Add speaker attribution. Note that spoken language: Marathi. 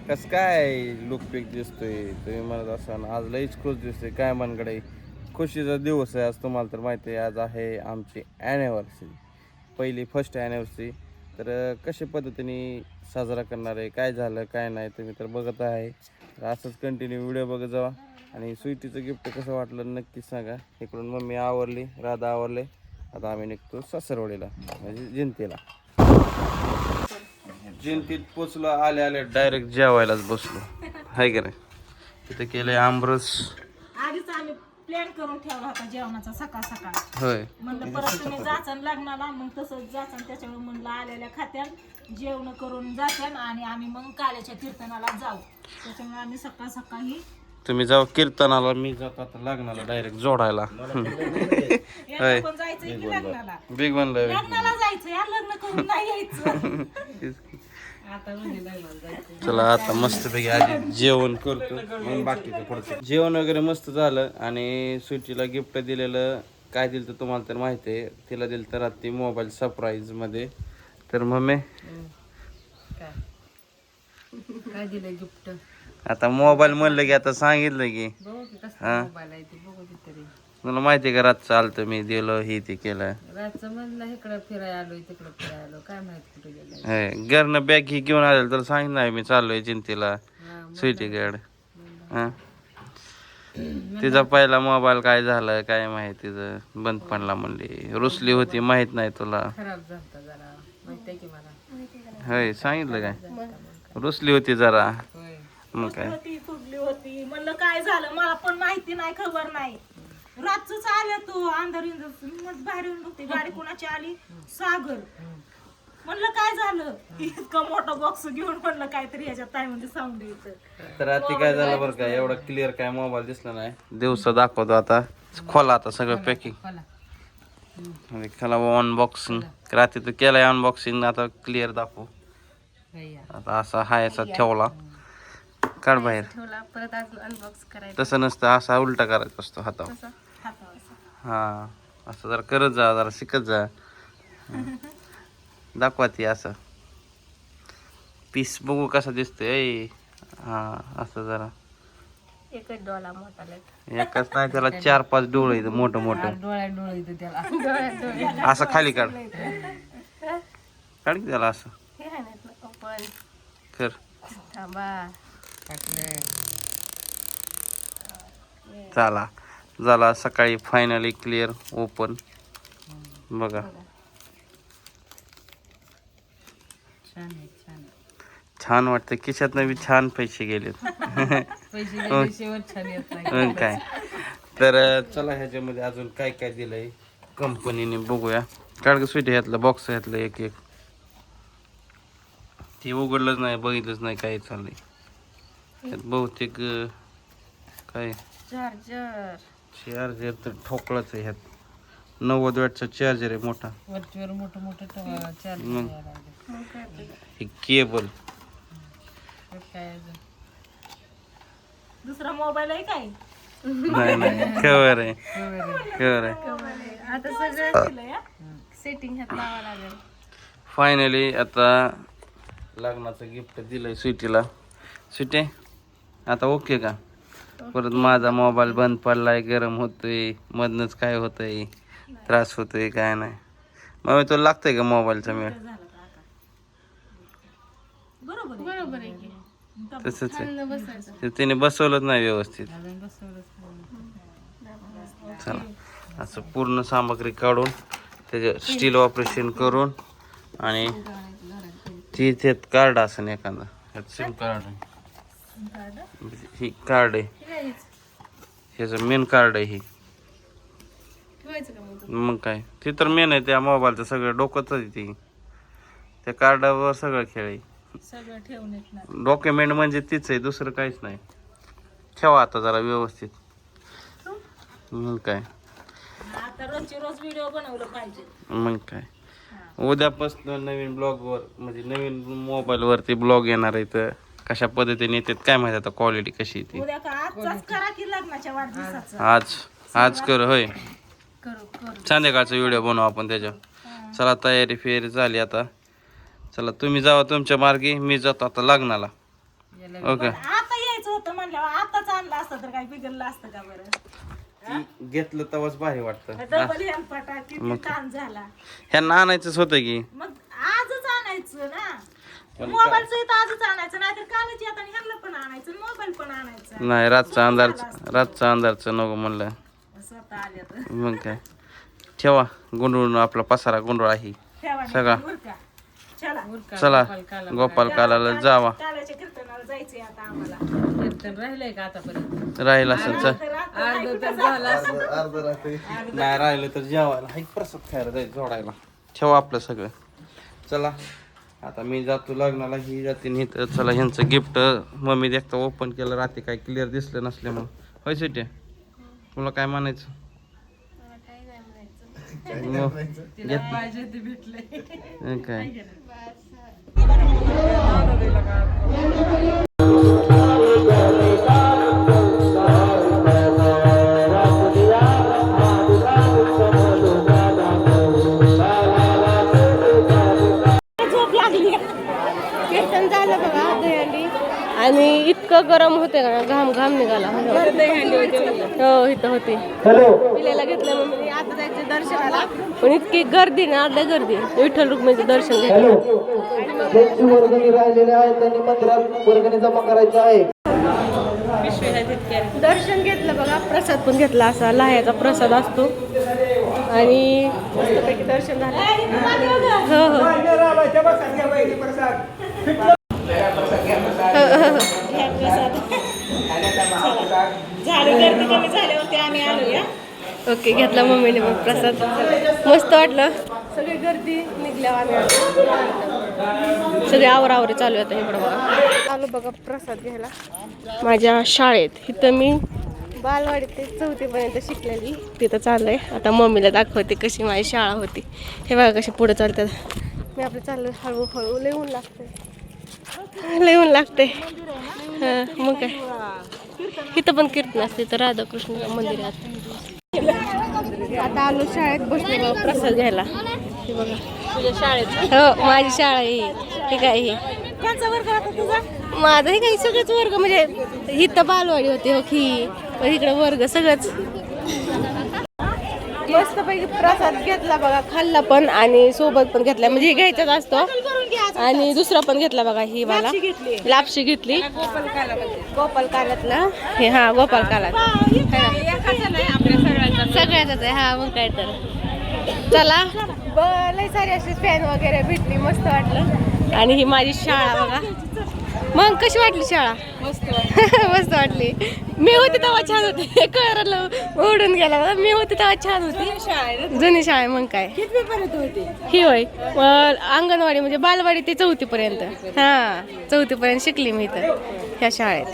Speaker 1: कसं काय लुकपीक दिसतोय तुम्ही म्हणत असाल आज लईच खुश दिसतोय काय मनकडे खुशीचा दिवस आहे आज तुम्हाला तर माहिती आहे आज आहे आमची ॲनिव्हर्सरी पहिली फर्स्ट ॲनिव्हर्सरी तर कशा पद्धतीने साजरा करणार आहे काय झालं काय नाही तुम्ही तर बघत आहे तर असंच कंटिन्यू व्हिडिओ बघत जावा आणि स्वीटीचं गिफ्ट कसं वाटलं नक्कीच सांगा इकडून मम्मी आवरली राधा आवरले आता आम्ही निघतो सासरवाडीला म्हणजे जिंतीला जिंतीत पोचलो आले आले डायरेक्ट जेवायलाच बसलो हाय का नाही तिथे केलंय आमरस
Speaker 2: आधीच आम्ही प्लॅन करून ठेवला होता जेवणाचा सकाळ सकाळ
Speaker 1: होय
Speaker 2: म्हणलं परत तुम्ही जाचन लग्नाला मग तसंच जाचन त्याच्यामुळे म्हणलं आलेल्या खात्यात जेवण करून जात्यान आणि आम्ही मग काल्याच्या कीर्तनाला जाऊ त्याच्यामुळे आम्ही सकाळ सकाळी
Speaker 1: तुम्ही जाऊ कीर्तनाला मी जातो आता लग्नाला डायरेक्ट जोडायला
Speaker 2: यांना पण जायचंय की लग्नाला
Speaker 1: बिग बनलं
Speaker 2: लग्नाला जायचं या लग्न करून नाही यायचं
Speaker 1: चला आता मस्तपैकी आधी जेवण करतो मग बाकीचं पुढचं जेवण वगैरे मस्त झालं आणि स्वीटीला गिफ्ट दिलेलं काय दिलं तर तुम्हाला तर माहिती आहे तिला दिलं तर रात्री मोबाईल सरप्राईज मध्ये तर मम्मी
Speaker 3: काय दिलं गिफ्ट
Speaker 1: आता मोबाईल म्हणलं की आता सांगितलं की
Speaker 3: बघू की कसं मोबाईल आहे ते बघू की तरी
Speaker 1: तुला माहिती आहे का रात चालतं मी दिलं हे ते केलं
Speaker 3: रातचं म्हणलं इकडं फिरायला आलोय तिकडं फिरायला आलो काय माहित कुठे गेलं
Speaker 1: हे घरनं बॅग ही घेऊन आलेलं तर सांगितलं नाही मी चाललोय चिंतीला स्वीटीगड हा तिचा पहिला मोबाईल काय झालं काय माहिती तिचं बंद पडला म्हणली रुसली होती माहित नाही तुला
Speaker 3: खराब झालता जरा माहिती आहे की मला
Speaker 1: होय सांगितलं काय रुसली होती जरा
Speaker 3: होय
Speaker 1: मग काय
Speaker 2: होती फुगली होती म्हणलं काय झालं मला पण माहिती नाही खबर नाही रातच आल्या तू अंधार बाहेर येऊन बघते गाडी कोणाची आली सागर म्हणलं काय झालं इतका मोठा बॉक्स घेऊन म्हणलं काहीतरी ह्याच्यात काय म्हणजे साऊंड येतं
Speaker 1: तर आता काय झालं बरं का एवढा क्लिअर काय मोबाईल दिसला नाही दिवसा दाखवतो आता खोला आता सगळं पॅकिंग
Speaker 3: बोला
Speaker 1: त्याला अनबॉक्सिंग रात्री तर केलंय अनबॉक्सिंग आता क्लिअर दाखवू
Speaker 3: भैया
Speaker 1: आता असा हाय असा ठेवला काढ बाहेर
Speaker 3: ठेवला परत अनबॉक्स करायचं
Speaker 1: तसं नसतं असा उलटा करायचा असतो हातावर हा असं जरा करत जा जरा शिकत जा दाखवा ती असं पीस बघू कसा दिसतोय हा असं जरा
Speaker 2: एकच डोळा मोठा
Speaker 1: एकच नाही त्याला 4-5 डोळे आहेत मोठं मोठं
Speaker 3: डोळ्या येतो त्याला
Speaker 1: असं खाली काढ काढ की त्याला असं कर चला झाला सकाळी फायनली क्लिअर ओपन बघा
Speaker 3: छान आहे छान आहे
Speaker 1: छान वाटतं खिशातनं बी छान पैसे गेलेत
Speaker 3: पैसे गेले शेवट छान येत नाही
Speaker 1: मग काय तर चला ह्याच्यामध्ये अजून काय काय दिलंय कंपनीने बघूया काढ स्वीट ह्यातलं बॉक्स ह्यातलं एक एक ते उघडलंच नाही बघितलंच नाही काय चाललंय त्यात बहुतेक काय चार्जर तर ठोकळाच आहे ह्यात 90 वॅटचा चार्जर आहे मोठा
Speaker 3: वरच्यावर मोठं मोठं चार्ज
Speaker 1: मग हे केबल
Speaker 3: काय अजून
Speaker 2: दुसरा मोबाईल आहे काय
Speaker 1: नाही नाही कवर आहे कवर आहे
Speaker 3: आता सगळं
Speaker 2: दिलंय हा?
Speaker 3: सेटिंग ह्यात लावावं लागेल
Speaker 1: फायनली आता लग्नाचं गिफ्ट दिलंय स्वीटीला स्वीटी आता ओके का परत माझा मोबाईल बंद पडलाय गरम होतोय मधनच काय होतंय त्रास होतोय काय नाही मग तुला लागतंय का मोबाईलचा वेळ
Speaker 2: बरोबर आहे की
Speaker 1: तसंच आहे ते तिने बसवलंच नाही व्यवस्थित
Speaker 3: अजून बसवलंच
Speaker 1: चला असं पूर्ण सामग्री काढून त्याचं स्टील ऑपरेशन करून आणि ती त्यात कार्ड असेल एखादं ह्यात सिम कार्ड ही कार्ड आहे ह्याचं मेन कार्ड आहे ही मग काय ती तर मेन आहे त्या मोबाईलचं सगळं डोकंच आहे ती त्या कार्डावर सगळं खेळ आहे
Speaker 2: सगळं ठेवून येत नाही
Speaker 1: डॉक्युमेंट म्हणजे तीच आहे दुसरं काहीच नाही ठेवा आता जरा व्यवस्थित मग काय
Speaker 2: आता रोजचे रोज व्हिडिओ बनवलं पाहिजे
Speaker 1: मग काय उद्यापासून नवीन ब्लॉगवर म्हणजे नवीन मोबाईलवरती ब्लॉग येणार आहे तर कशा पद्धतीने येतात काय माहिती आता क्वालिटी कशी येते
Speaker 2: उद्या का आजचाच करा की लग्नाच्या वाढदिवसाचं
Speaker 1: आज कर होय
Speaker 2: करू
Speaker 1: संध्याकाळचा व्हिडिओ बनवू आपण त्याच्यावर चला तयारी फेरी झाली आता चला तुम्ही जावा तुमच्या मार्गी मी जातो आता लग्नाला ओके
Speaker 2: आता यायचं होतं म्हणल्यावर आताच आणलं असतं तर काय बिघडलं असतं का बरं?
Speaker 1: घेतलं तेव्हाच भारी वाटतं
Speaker 2: डबल हेल्पाटा किती ताण झाला.
Speaker 1: ह्यांना आणायचंच होतं की
Speaker 2: मग आजच आणायचं ना, मोबाईलचं इथं आजच आणायचं, नाहीतर कालच येताना ह्यांना पण आणायचं, मोबाईल पण आणायचा.
Speaker 1: नाही रातचा अंधारचं नको म्हणलं
Speaker 2: स्वतः आल्या तर
Speaker 1: मग काय ठेवा गुंडळून आपला पसारा गुंडळ आहे
Speaker 2: ठेवा
Speaker 1: सगळा.
Speaker 2: नाही, उरका. चला
Speaker 1: चला गोपाल कालाला जावा
Speaker 2: कालाच्या कीर्तनाला जायचंय आता आम्हाला.
Speaker 3: कीर्तन राहिलंय का आतापर्यंत?
Speaker 1: राहील असेल चल
Speaker 2: तर आता
Speaker 3: अर्ध तर झालं असं.
Speaker 1: नाही राहिलं तर जेवायला हाय प्रसाद खायला जायचं जोडायला ठेवा आपलं सगळं. चला आता मी जातो लग्नाला, ही जाते नाही तर चला ह्यांचं गिफ्ट मम्मी देखता ओपन केलं रात्री काय क्लिअर दिसलं नसल्यामुळं. होय सिटी तुला काय म्हणायचं मग
Speaker 3: तिला पाहिजे ते भेटले.
Speaker 1: काय
Speaker 2: झोप लागली.
Speaker 4: कीर्तन झालं बघा दहीहंडी आणि इतकं गरम होते का घाम घाम निघाला. हो इथं होती पिलेला घेतलं मग आता जायचं दर्शनाला, पण इतकी गर्दी ना अर्ध्या गर्दी विठ्ठल रुक्मिणीचं दर्शन घेतलं.
Speaker 5: ज्यांची वर्गणी राहिलेले आहे त्यांनी मंदिरात वर्गणी जमा करायची आहे.
Speaker 4: दर्शन घेतलं बघा, प्रसाद पण घेतला, असा लाह्याचा प्रसाद असतो आणि मस्तपैकी दर्शन झालं. हो हो
Speaker 2: झाली गर्दी कमी झाल्यावरती आम्ही आलो या.
Speaker 4: ओके घेतला मम्मीने मग प्रसाद, मस्त वाटलं. सगळी गर्दी निघल्यावर आम्ही आलो. सगळे आवरावरे चालू आहे आता इकडं बघा. आलो बघा प्रसाद घ्यायला माझ्या शाळेत. इथं मी बालवाडी ते 4थी पर्यंत शिकलेली, तिथं चाललंय. आता मम्मीला दाखवते कशी माझी शाळा होती. हे बघा कशी पुढे चालतात. मी आपलं चाललं हळूहळू, लिहून लागते हां. मग काय इथं पण कीर्तन असते तर राधाकृष्ण मंदिरात. आता आलो शाळेत, बसलो बघा प्रसाद घ्यायला. हे बघा तुझ्या शाळेत? हो माझी शाळा आहे. हे काय हे
Speaker 2: कोणचा वर्ग होता तुझा?
Speaker 4: माझं हे काही सगळंच वर्ग, म्हणजे इथं बालवाडी होती हो की, इकडं वर्ग सगळंच. मस्तपैकी प्रसाद घेतला बघा, खाल्ला पण आणि सोबत पण घेतला, म्हणजे घ्यायचाच असतो. आणि दुसरा पण घेतला बघा, ही मला लापशी घेतली गोपाल कालातला. हे हा गोपाल कालात सगळ्याच आहे. हा मग काय तर चला लय सारी अशी फॅन वगैरे भेटली, मस्त वाटलं. आणि ही माझी शाळा बघा. मग कशी वाटली शाळा? मस्त वाटली. मी होते तेव्हा छान होती, कळलं उडून गेला. मी होते तेव्हा छान होती, जुनी शाळा. मग काय ही होय अंगणवाडी म्हणजे बालवाडी ते 4थी पर्यंत. हा 4थी पर्यंत शिकली मी इथं ह्या शाळेत.